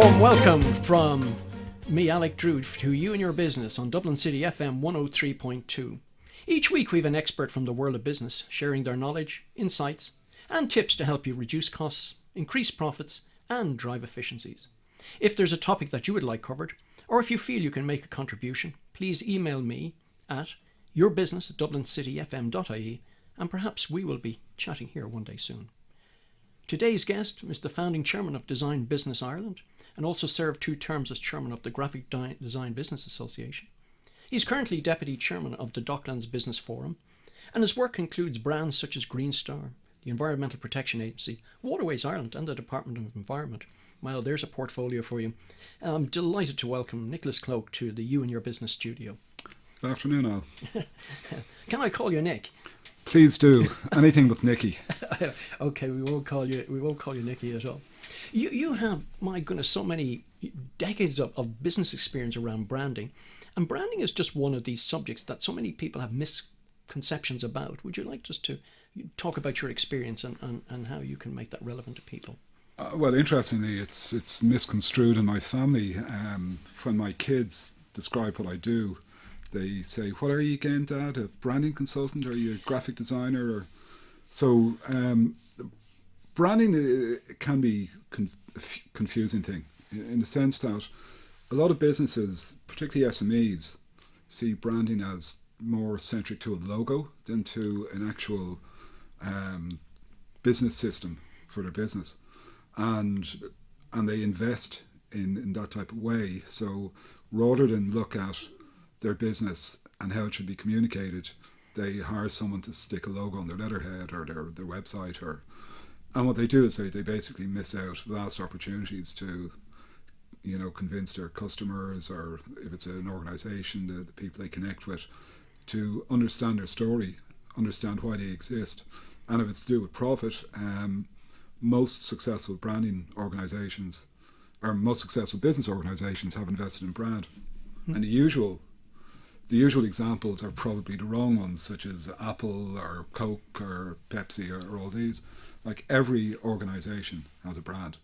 warm welcome from me, Alec Drew, to You and Your Business on Dublin City FM 103.2. Each week we have an expert from the world of business sharing their knowledge, insights and tips to help you reduce costs, increase profits and drive efficiencies. If there's a topic that you would like covered, or if you feel you can make a contribution, please email me at yourbusiness@dublincityfm.ie and perhaps we will be chatting here one day soon. Today's guest is the founding chairman of Design Business Ireland and also served 2 terms as chairman of the Graphic Design Business Association. He's currently deputy chairman of the Docklands Business Forum, and his work includes brands such as Green Star, the Environmental Protection Agency, Waterways Ireland and the Department of Environment. Well, there's a portfolio for you. I'm delighted to welcome Nick Cloake to the You and Your Business studio. Good afternoon, Al. Can I call you Nick? Please do. Anything but Nicky. Okay, we won't call you Nicky at all. You have, my goodness, so many decades of business experience around branding, and branding is just one of these subjects that so many people have misconceptions about. Would you like just to talk about your experience and how you can make that relevant to people? Well, interestingly, it's misconstrued in my family. When my kids describe what I do, they say, "What are you again, Dad? A branding consultant? Are you a graphic designer?" Or so. Branding can be a confusing thing in the sense that a lot of businesses, particularly SMEs, see branding as more centric to a logo than to an actual business system for their business, and they invest in that type of way. So rather than look at their business and how it should be communicated, they hire someone to stick a logo on their letterhead or their website, and what they do is they basically miss out vast opportunities to convince their customers, or if it's an organization, the people they connect with, to understand their story, understand why they exist. And if it's to do with profit, most successful branding organizations or most successful business organizations have invested in brand. And the usual examples are probably the wrong ones, such as Apple or Coke or Pepsi or all these. Like, every organization has a brand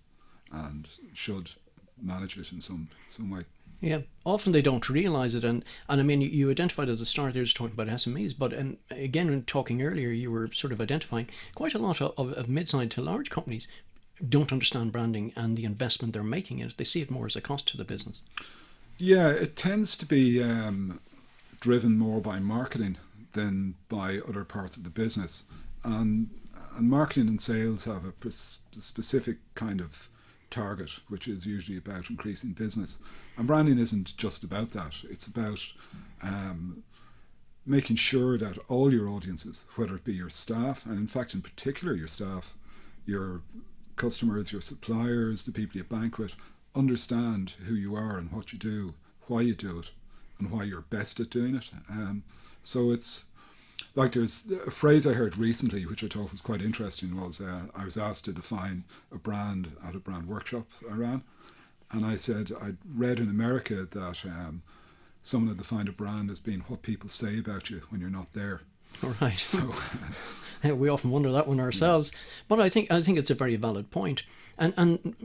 and should manage it in some way. Yeah, often they don't realise it, and I mean, you identified at the start there just talking about SMEs, but again, in talking earlier, you were sort of identifying quite a lot of mid-sized to large companies don't understand branding and the investment they're making in it. They see it more as a cost to the business. Yeah, it tends to be driven more by marketing than by other parts of the business, and marketing and sales have a specific kind of target, which is usually about increasing business. And branding isn't just about that. It's about making sure that all your audiences, whether it be your staff, and in fact in particular your staff, your customers, your suppliers, the people you bank with, understand who you are and what you do, why you do it, and why you're best at doing it. So it's like, there's a phrase I heard recently which I thought was quite interesting, was I was asked to define a brand at a brand workshop I ran, and I said I'd read in America that someone had defined a brand as being what people say about you when you're not there. All right. So we often wonder that one ourselves, but I think it's a very valid point, and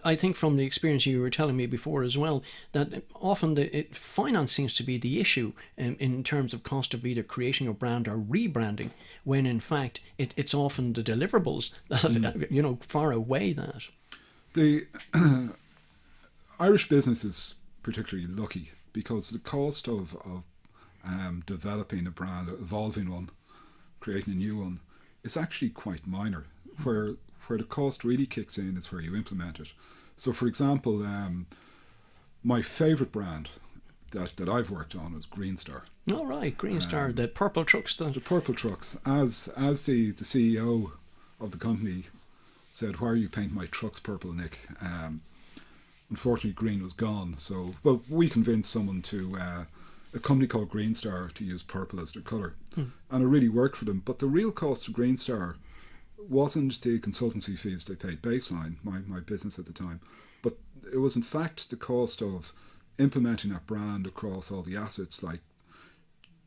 I think from the experience you were telling me before as well, that often finance seems to be the issue in terms of cost of either creating a brand or rebranding, when in fact it's often the deliverables that far outweigh that. The Irish business is particularly lucky because the cost of developing a brand, evolving one, creating a new one, is actually quite minor. Where the cost really kicks in is where you implement it. So, for example, my favourite brand that I've worked on is Green Star. Oh, right, Green Star, the purple trucks. The purple trucks. As the CEO of the company said, "Why are you painting my trucks purple, Nick?" Unfortunately, green was gone. So, well, we convinced someone a company called Green Star, to use purple as their colour. And it really worked for them. But the real cost of Green Star wasn't the consultancy fees they paid Baseline, my business at the time, but it was in fact the cost of implementing that brand across all the assets. Like,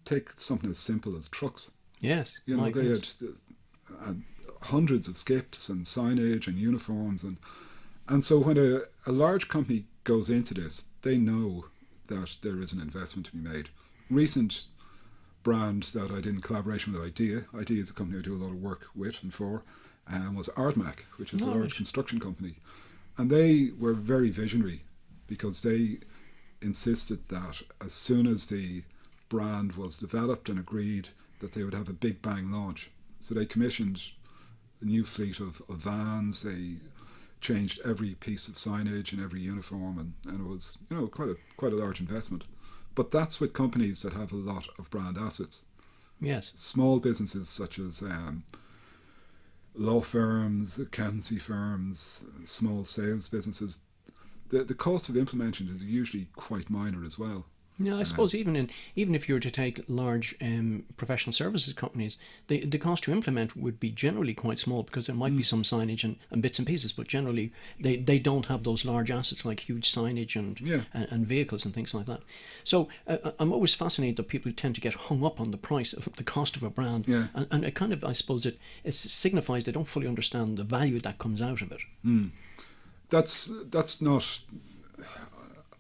take something as simple as trucks. Yes. They had hundreds of skips and signage and uniforms, and And so when a large company goes into this, they know that there is an investment to be made. Recent brand that I did in collaboration with IDEA is a company I do a lot of work with and for, was Ardmac, which is a large construction company. And they were very visionary because they insisted that as soon as the brand was developed and agreed, that they would have a big bang launch. So they commissioned a new fleet of vans. They changed every piece of signage and every uniform, and it was, you know, quite a large investment. But that's with companies that have a lot of brand assets. Yes. Small businesses such as law firms, accountancy firms, small sales businesses, the cost of implementing is usually quite minor as well. Yeah, I suppose even if you were to take large professional services companies, the cost to implement would be generally quite small because there might be some signage and bits and pieces, but generally they don't have those large assets like huge signage and vehicles and things like that. So I'm always fascinated that people tend to get hung up on the price of the cost of a brand, and it kind of, I suppose, it signifies they don't fully understand the value that comes out of it. That's not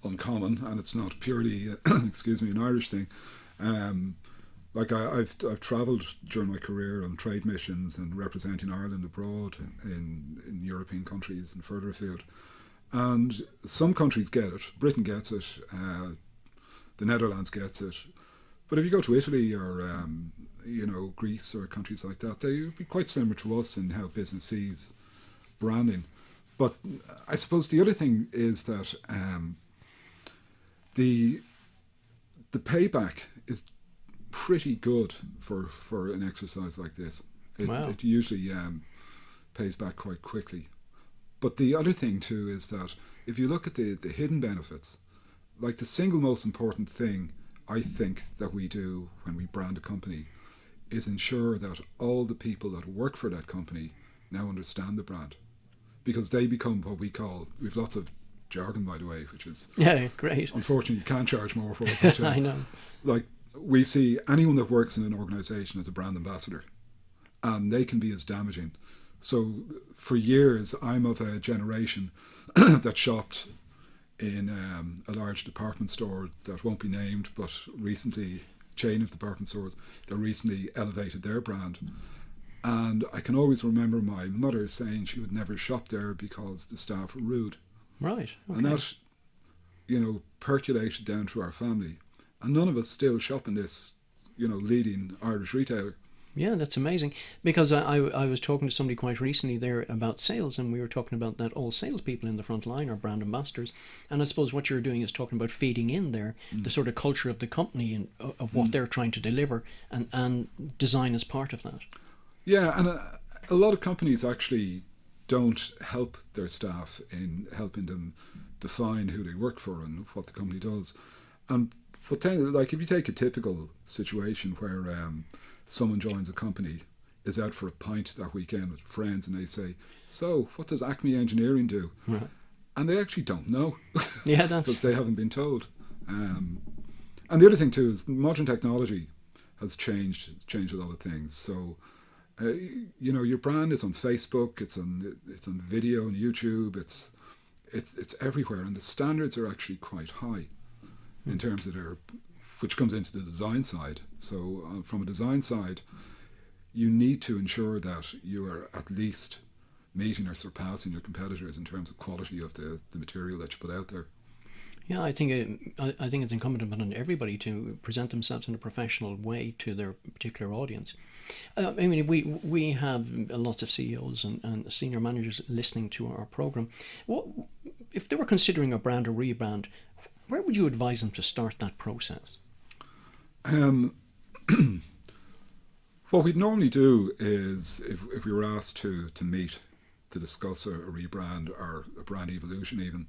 uncommon, and it's not purely excuse me, an Irish thing. Like I've travelled during my career on trade missions and representing Ireland abroad in European countries and further afield, and some countries get it. Britain gets it, the Netherlands gets it, but if you go to Italy or Greece or countries like that, they would be quite similar to us in how business sees branding. But I suppose the other thing is that the payback is pretty good for an exercise like this. It usually pays back quite quickly. But the other thing too is that if you look at the hidden benefits, like the single most important thing I think that we do when we brand a company is ensure that all the people that work for that company now understand the brand, because they become what we call, we've lots of jargon, by the way, which is great. Unfortunately, you can't charge more for it. But, I know. Like, we see anyone that works in an organisation as a brand ambassador, and they can be as damaging. So for years, I'm of a generation that shopped in a large department store that won't be named, but recently, chain of department stores that recently elevated their brand. And I can always remember my mother saying she would never shop there because the staff were rude. Right. Okay. And that, percolated down through our family. And none of us still shop in this, leading Irish retailer. Yeah, that's amazing. Because I was talking to somebody quite recently there about sales, and we were talking about that all salespeople in the front line are brand ambassadors. And I suppose what you're doing is talking about feeding in there the sort of culture of the company and of what they're trying to deliver, and design as part of that. Yeah, and a lot of companies actually don't help their staff in helping them define who they work for and what the company does. And like if you take a typical situation where someone joins a company, is out for a pint that weekend with friends, and they say, "So, what does Acme Engineering do?" Right. And they actually don't know. Yeah, that's because they haven't been told. And the other thing too is modern technology has changed a lot of things. So. Your brand is on Facebook, it's on video on YouTube, it's everywhere, and the standards are actually quite high in terms of which comes into the design side. So from a design side, you need to ensure that you are at least meeting or surpassing your competitors in terms of quality of the material that you put out there. Yeah, I think it's incumbent upon everybody to present themselves in a professional way to their particular audience. I mean, we have lots of CEOs and senior managers listening to our program. What if they were considering a brand or rebrand? Where would you advise them to start that process? What we'd normally do is, if we were asked to meet to discuss a rebrand or a brand evolution even,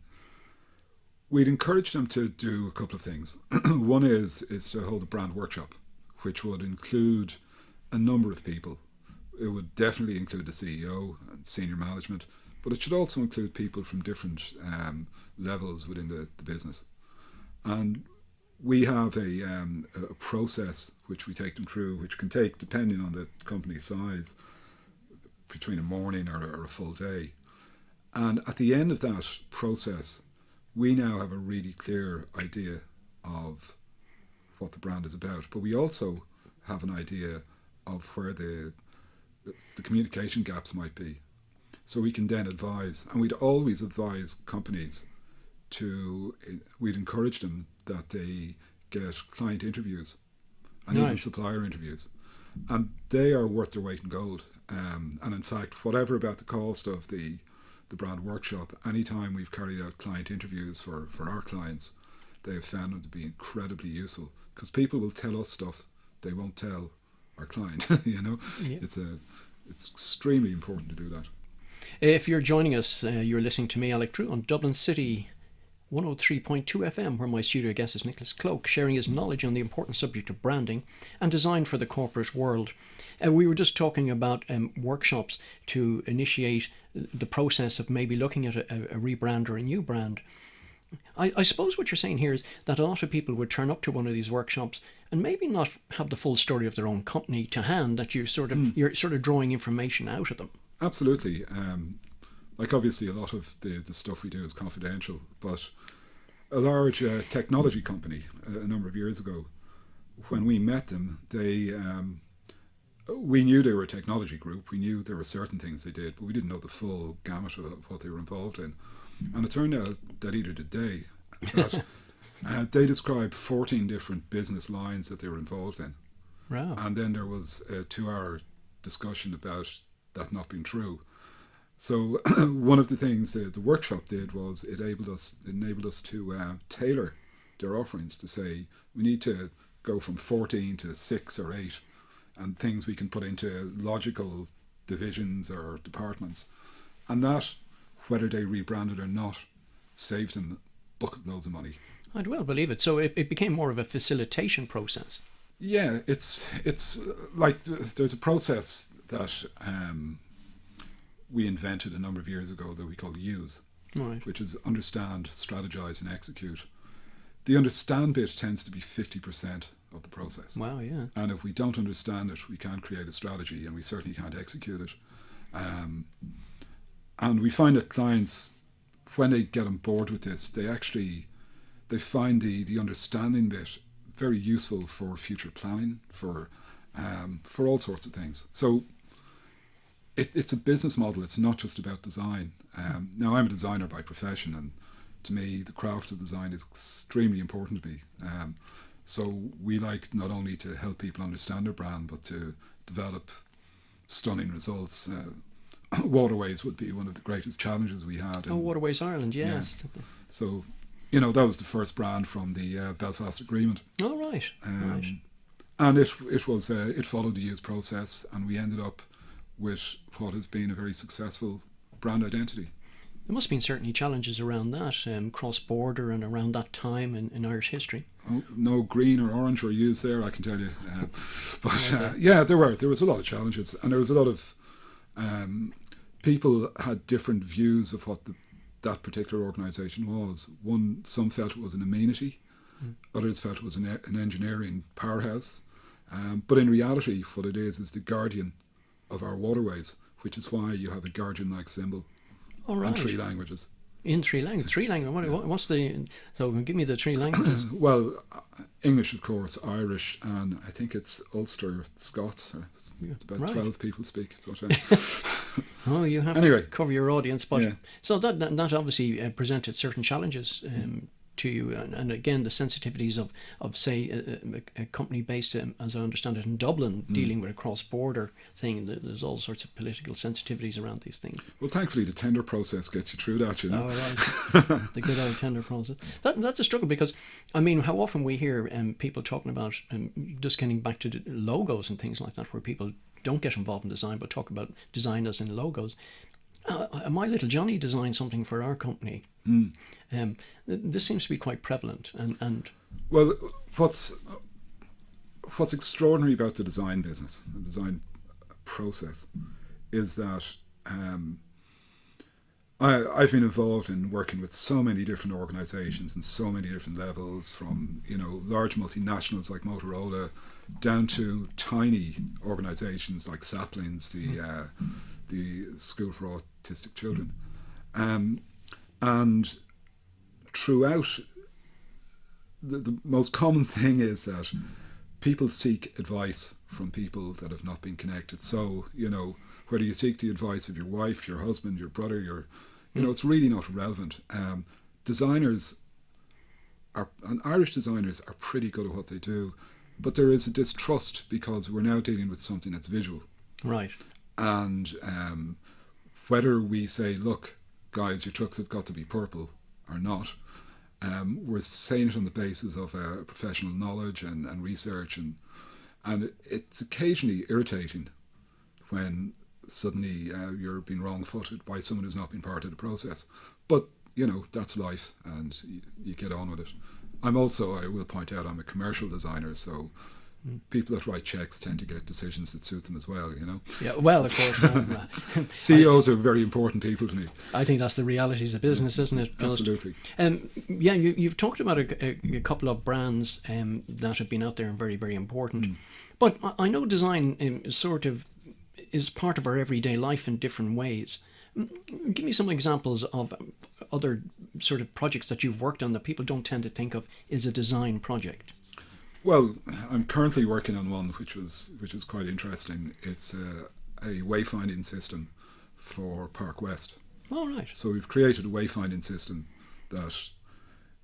we'd encourage them to do a couple of things. One is to hold a brand workshop, which would include a number of people. It would definitely include the CEO and senior management, but it should also include people from different levels within the business. And we have a process which we take them through, which can take, depending on the company size, between a morning or a full day. And at the end of that process, we now have a really clear idea of what the brand is about, but we also have an idea of where the communication gaps might be. So we can then advise, and we'd always advise companies we'd encourage them that they get client interviews and even supplier interviews. And they are worth their weight in gold. And in fact, whatever about the cost of the brand workshop, anytime we've carried out client interviews for our clients, they have found them to be incredibly useful, because people will tell us stuff they won't tell our client. Yeah. It's extremely important to do that. If you're joining us, you're listening to me, Alec Drew, on Dublin City 103.2 FM, where my studio guest is Nick Cloake, sharing his knowledge on the important subject of branding and design for the corporate world. We were just talking about workshops to initiate the process of maybe looking at a rebrand or a new brand. I suppose what you're saying here is that a lot of people would turn up to one of these workshops and maybe not have the full story of their own company to hand, that you're sort of drawing information out of them. Absolutely. Like obviously a lot of the stuff we do is confidential, but a large technology company a number of years ago, when we met them, we knew they were a technology group. We knew there were certain things they did, but we didn't know the full gamut of what they were involved in. And it turned out that either did they, that they described 14 different business lines that they were involved in. Wow. And then there was a 2-hour discussion about that not being true. So one of the things the workshop did was it enabled us to tailor their offerings, to say we need to go from 14 to 6 or 8, and things we can put into logical divisions or departments. And that, whether they rebranded or not, saved them bucket loads of money. I'd well believe it. So it became more of a facilitation process. Yeah, it's like there's a process that we invented a number of years ago that we call USE, right, which is understand, strategize, and execute. The understand bit tends to be 50% of the process. Wow, yeah. And if we don't understand it, we can't create a strategy, and we certainly can't execute it. And we find that clients, when they get on board with this, they find the understanding bit very useful for future planning, for all sorts of things. So it's a business model. It's not just about design. Now, I'm a designer by profession, and to me, the craft of design is extremely important to me. So we like not only to help people understand their brand, but to develop stunning results. Waterways would be one of the greatest challenges we had. Waterways Ireland, yes. Yeah. So, that was the first brand from the Belfast Agreement. Oh, right. Right. And it followed the USE process, and we ended up with what has been a very successful brand identity. There must have been certainly challenges around that, cross-border and around that time in Irish history. Oh, no green or orange were used there, I can tell you. But there was a lot of challenges, and there was a lot of people had different views of what that particular organisation was. Some felt it was an amenity, others felt it was an engineering powerhouse. But in reality, what it is the guardian of our waterways, which is why you have a guardian-like symbol. All right. And 3 languages. In 3 languages? 3 languages? What's so give me the 3 languages. Well, English, of course, Irish, and I think it's Ulster Scots. It's about 12 people speak. Oh, you have to cover your audience. But yeah. So that obviously presented certain challenges to you, and again the sensitivities of say a company based, as I understand it, in Dublin, dealing with a cross-border thing. There's all sorts of political sensitivities around these things. Well, thankfully the tender process gets you through that, Oh, right. The good old tender process. That's a struggle, because I mean, how often we hear people talking about just getting back to logos and things like that, where people don't get involved in design but talk about design as in logos. My little Johnny designed something for our company. This seems to be quite prevalent. And well, what's extraordinary about the design business, the design process, is that I've been involved in working with so many different organisations and so many different levels, from large multinationals like Motorola down to tiny organisations like Saplings, the School for Autistic Children. And throughout, the most common thing is that people seek advice from people that have not been connected. So, whether you seek the advice of your wife, your husband, your brother, it's really not relevant. Designers and Irish designers are pretty good at what they do, but there is a distrust because we're now dealing with something that's visual. Right. And whether we say, look, guys, your trucks have got to be purple or not, we're saying it on the basis of professional knowledge and research, and it's occasionally irritating when suddenly you're being wrong-footed by someone who's not been part of the process. But, that's life, and you get on with it. I will point out, I'm a commercial designer, so people that write checks tend to get decisions that suit them as well, Yeah, well, of course. CEOs are very important people to me. I think that's the realities of business, isn't it? Absolutely. You've talked about a couple of brands that have been out there and very, very important. But I know design sort of is part of our everyday life in different ways. Give me some examples of other sort of projects that you've worked on that people don't tend to think of as a design project. Well, I'm currently working on one which is quite interesting. It's a wayfinding system for Park West. All right. So we've created a wayfinding system that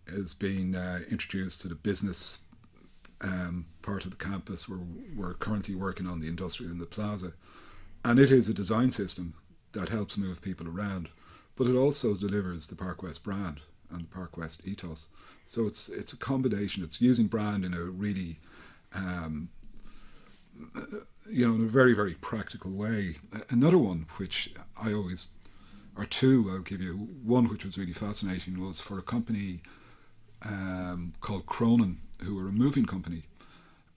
is being introduced to the business part of the campus. We're currently working on the industrial and the plaza, and it is a design system that helps move people around, but it also delivers the Park West brand and the Park West ethos. So it's a combination. It's using brand in a really, in a very, very practical way. Another one which I'll give you. One which was really fascinating was for a company called Cronin, who were a moving company.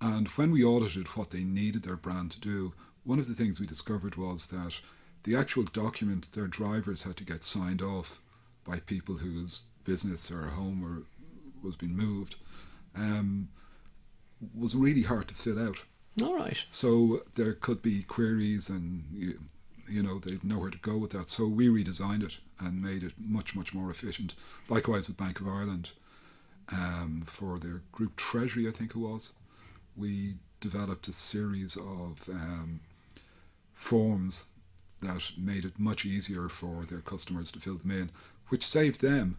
And when we audited what they needed their brand to do, one of the things we discovered was that the actual document their drivers had to get signed off by people whose business or home was being moved was really hard to fill out. All right. So there could be queries, and they'd know where to go with that. So we redesigned it and made it much, much more efficient. Likewise with Bank of Ireland, for their group treasury, I think it was, we developed a series of forms that made it much easier for their customers to fill them in, which saved them,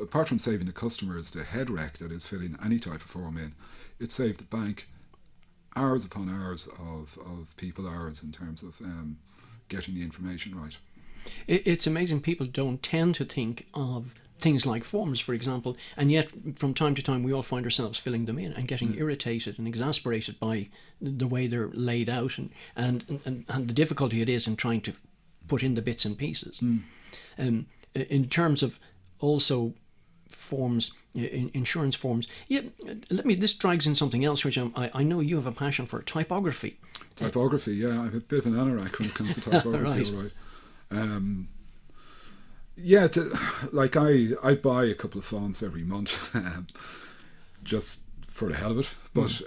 apart from saving the customers the head wreck that is filling any type of form in, it saved the bank hours upon hours of people hours in terms of getting the information right. It's amazing people don't tend to think of things like forms, for example, and yet from time to time we all find ourselves filling them in and getting irritated and exasperated by the way they're laid out and the difficulty it is in trying to put in the bits and pieces. In terms of also forms, insurance forms, this drags in something else which I know you have a passion for: typography. Typography, yeah, I have a bit of an anorak when it comes to typography. Right. I buy a couple of fonts every month just for the hell of it. But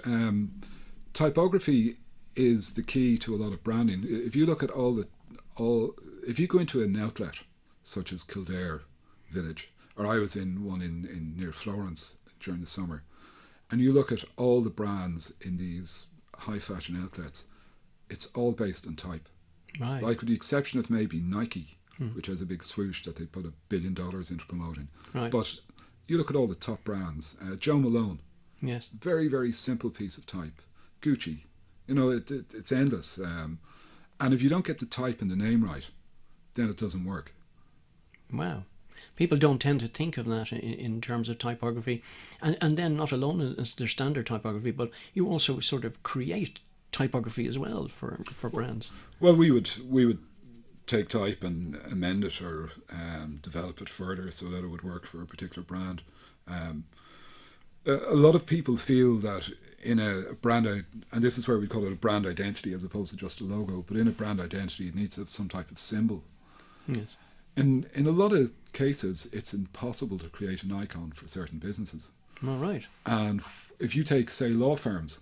typography is the key to a lot of branding. If you look at if you go into an outlet such as Kildare Village, or I was in one in near Florence during the summer, and you look at all the brands in these high fashion outlets, it's all based on type. Right. Like with the exception of maybe Nike, which has a big swoosh that they put $1 billion into promoting. Right. But you look at all the top brands. Joe Malone, yes, very, very simple piece of type. Gucci, it's endless. And if you don't get the type and the name right, then it doesn't work. Wow. People don't tend to think of that in terms of typography. And then not alone as their standard typography, but you also sort of create typography as well for brands. Well, we would take type and amend it or develop it further so that it would work for a particular brand. A lot of people feel that in a brand, and this is where we call it a brand identity as opposed to just a logo, but in a brand identity it needs to have some type of symbol. Yes. In a lot of cases, it's impossible to create an icon for certain businesses. All right. And if you take, say, law firms,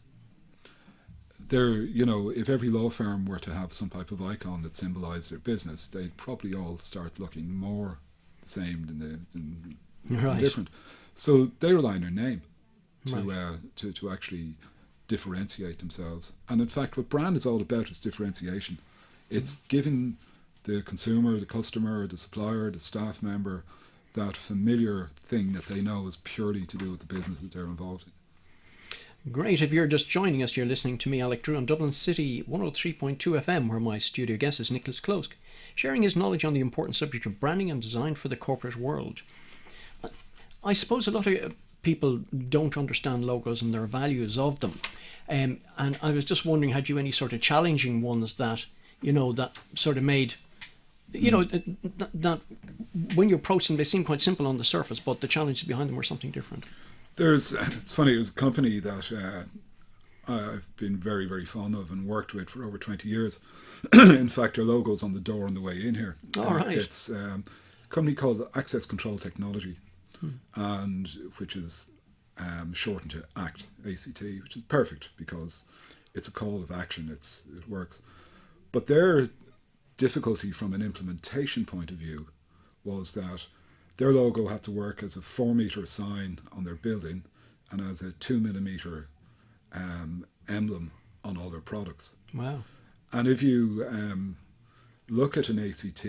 if every law firm were to have some type of icon that symbolised their business, they'd probably all start looking more the same than Right. different. So they rely on their name to Right. to actually differentiate themselves. And in fact, what brand is all about is differentiation. It's giving the consumer, the customer, the supplier, the staff member that familiar thing that they know is purely to do with the business that they're involved in. Great. If you're just joining us, you're listening to me, Alec Drew, on Dublin City 103.2 FM, where my studio guest is Nick Cloake, sharing his knowledge on the important subject of branding and design for the corporate world. I suppose a lot of people don't understand logos and their values of them. And I was just wondering, had you any sort of challenging ones that, that sort of made, that when you approach them, they seem quite simple on the surface, but the challenges behind them were something different? It's funny, there's a company that I've been very, very fond of and worked with for over 20 years. In fact, their logo's on the door on the way in here. All right. It's a company called Access Control Technology, and which is shortened to ACT, ACT, which is perfect because it's a call of action. It works. But their difficulty from an implementation point of view was that their logo had to work as a 4-meter sign on their building and as a 2-millimeter emblem on all their products. Wow. And if you look at an ACT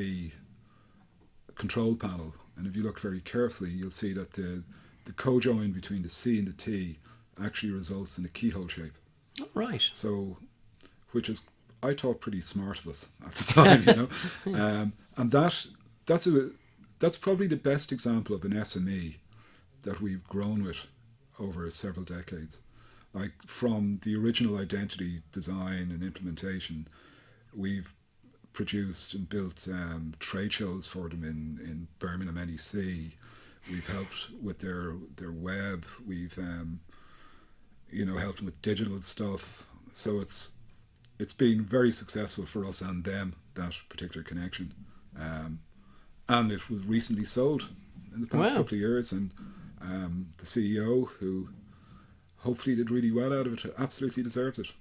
control panel, and if you look very carefully, you'll see that the co-join between the C and the T actually results in a keyhole shape. Oh, right. So, which is, I thought, pretty smart of us at the time, and that's probably the best example of an SME that we've grown with over several decades. Like from the original identity design and implementation, we've produced and built trade shows for them in Birmingham NEC. We've helped with their web. We've helped them with digital stuff. So it's been very successful for us and them, that particular connection. And it was recently sold in the past couple of years, and the CEO, who hopefully did really well out of it, absolutely deserves it.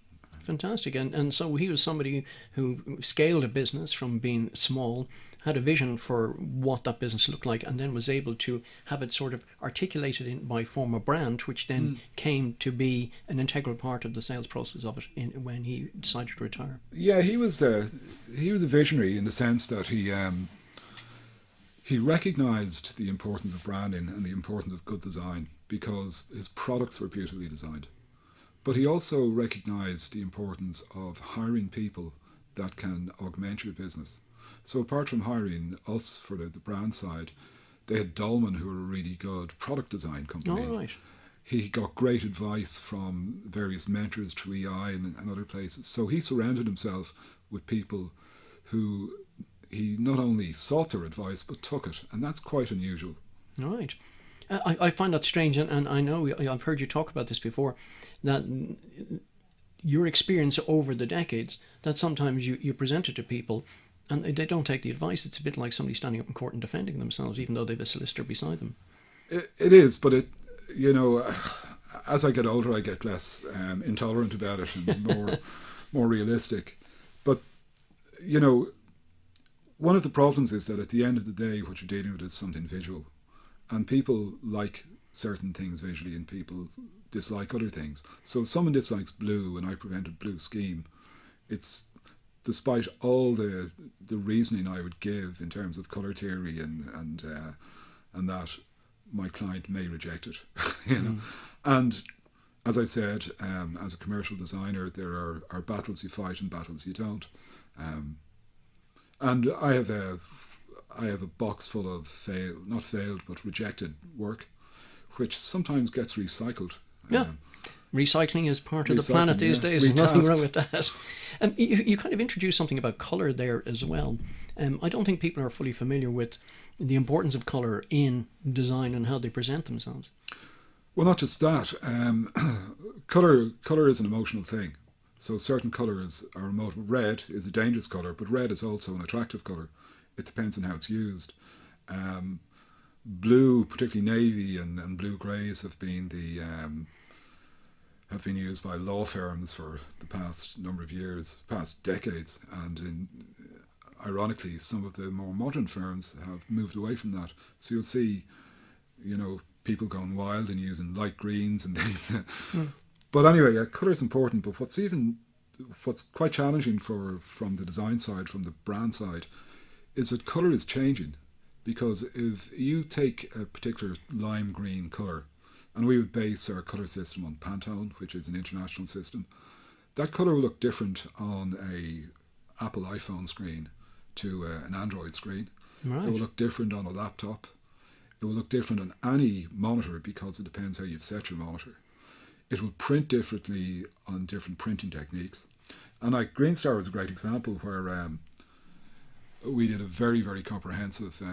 Fantastic. And so he was somebody who scaled a business from being small, had a vision for what that business looked like, and then was able to have it sort of articulated by form a brand, which then came to be an integral part of the sales process of it when he decided to retire. Yeah, he was a visionary in the sense that he recognised the importance of branding and the importance of good design because his products were beautifully designed. But he also recognised the importance of hiring people that can augment your business. So apart from hiring us for the brand side, they had Dolman, who were a really good product design company. All right. He got great advice from various mentors through EI and other places. So he surrounded himself with people who he not only sought their advice but took it, and that's quite unusual. All right. I find that strange, and I know I've heard you talk about this before, that your experience over the decades, that sometimes you present it to people and they don't take the advice. It's a bit like somebody standing up in court and defending themselves, even though they have a solicitor beside them. It is, but as I get older, I get less intolerant about it and more realistic. But, one of the problems is that at the end of the day, what you're dealing with is something visual. And people like certain things visually and people dislike other things. So if someone dislikes blue and I present a blue scheme, it's despite all the reasoning I would give in terms of colour theory and that my client may reject it. And as I said, as a commercial designer, there are battles you fight and battles you don't. And I have a box full of not failed, but rejected work, which sometimes gets recycled. Yeah. Recycling is part of the planet these days. There's nothing wrong with that. And you kind of introduced something about colour there as well. I don't think people are fully familiar with the importance of colour in design and how they present themselves. Well, not just that. Colour is an emotional thing. So certain colours are emotive. Red is a dangerous colour, but red is also an attractive colour. It depends on how it's used. Blue, particularly navy and blue greys, have been have been used by law firms for the past number of years, past decades, and ironically, some of the more modern firms have moved away from that. So you'll see, people going wild and using light greens and things. But anyway, colour is important. But what's quite challenging from the design side, from the brand side, is that colour is changing. Because if you take a particular lime green colour, and we would base our colour system on Pantone, which is an international system, that colour will look different on a Apple iPhone screen to an Android screen. Right. It will look different on a laptop. It will look different on any monitor because it depends how you've set your monitor. It will print differently on different printing techniques. And like Green Star is a great example where we did a very, very comprehensive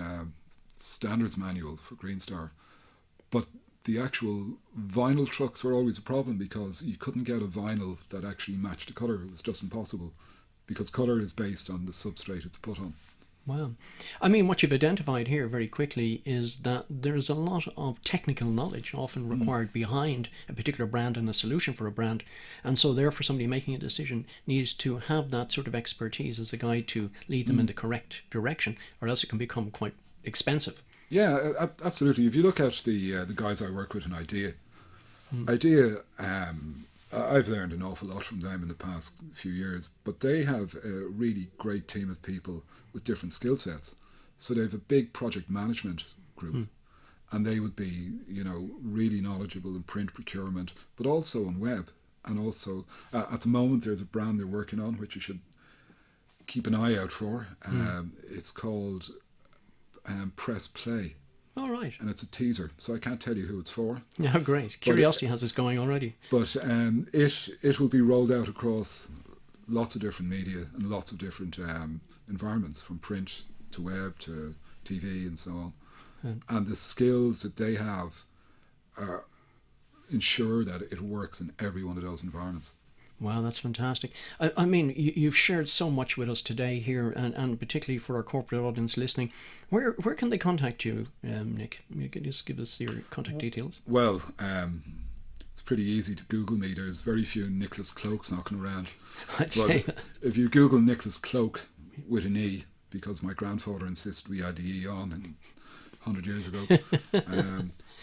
standards manual for Green Star. But the actual vinyl trucks were always a problem because you couldn't get a vinyl that actually matched the colour. It was just impossible because colour is based on the substrate it's put on. Wow. I mean, what you've identified here very quickly is that there's a lot of technical knowledge often required behind a particular brand and a solution for a brand. And so therefore somebody making a decision needs to have that sort of expertise as a guide to lead them in the correct direction, or else it can become quite expensive. Yeah, absolutely. If you look at the guys I work with in IDEA, I've learned an awful lot from them in the past few years, but they have a really great team of people with different skill sets. So they have a big project management group, and they would be, really knowledgeable in print procurement, but also on web. And also, at the moment, there's a brand they're working on, which you should keep an eye out for. It's called Press Play. All right. And it's a teaser, so I can't tell you who it's for. Yeah, great. Curiosity has us going already. But it will be rolled out across lots of different media and lots of different environments, from print to web to TV and so on. And the skills that they have ensure that it works in every one of those environments. Wow, that's fantastic. I mean, you've shared so much with us today here, and particularly for our corporate audience listening. Where can they contact you, Nick? You can just give us your contact details. Well, it's pretty easy to Google me. There's very few Nicholas Cloakes knocking around. I'd say that. If you Google Nicholas Cloake with an E, because my grandfather insisted we had the E on 100 years ago,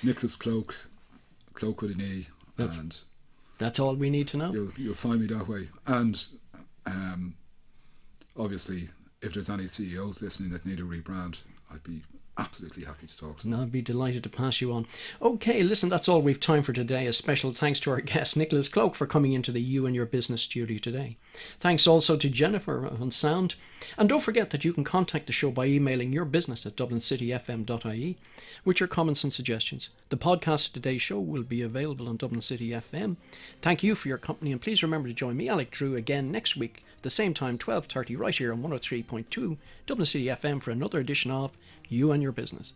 Nicholas Cloake with an E, That's all we need to know. You'll find me that way. And obviously, if there's any CEOs listening that need a rebrand, I'd be absolutely happy to talk to them. I'd be delighted to pass you on. Okay, listen, that's all we've time for today. A special thanks to our guest, Nicholas Cloake, for coming into the You and Your Business studio today. Thanks also to Jennifer on sound. And don't forget that you can contact the show by emailing yourbusiness@dublincityfm.ie with your comments and suggestions. The podcast of today's show will be available on Dublin City FM. Thank you for your company, and please remember to join me, Alec Drew, again next week, the same time, 12:30, right here on 103.2 Dublin City FM for another edition of You and Your Business.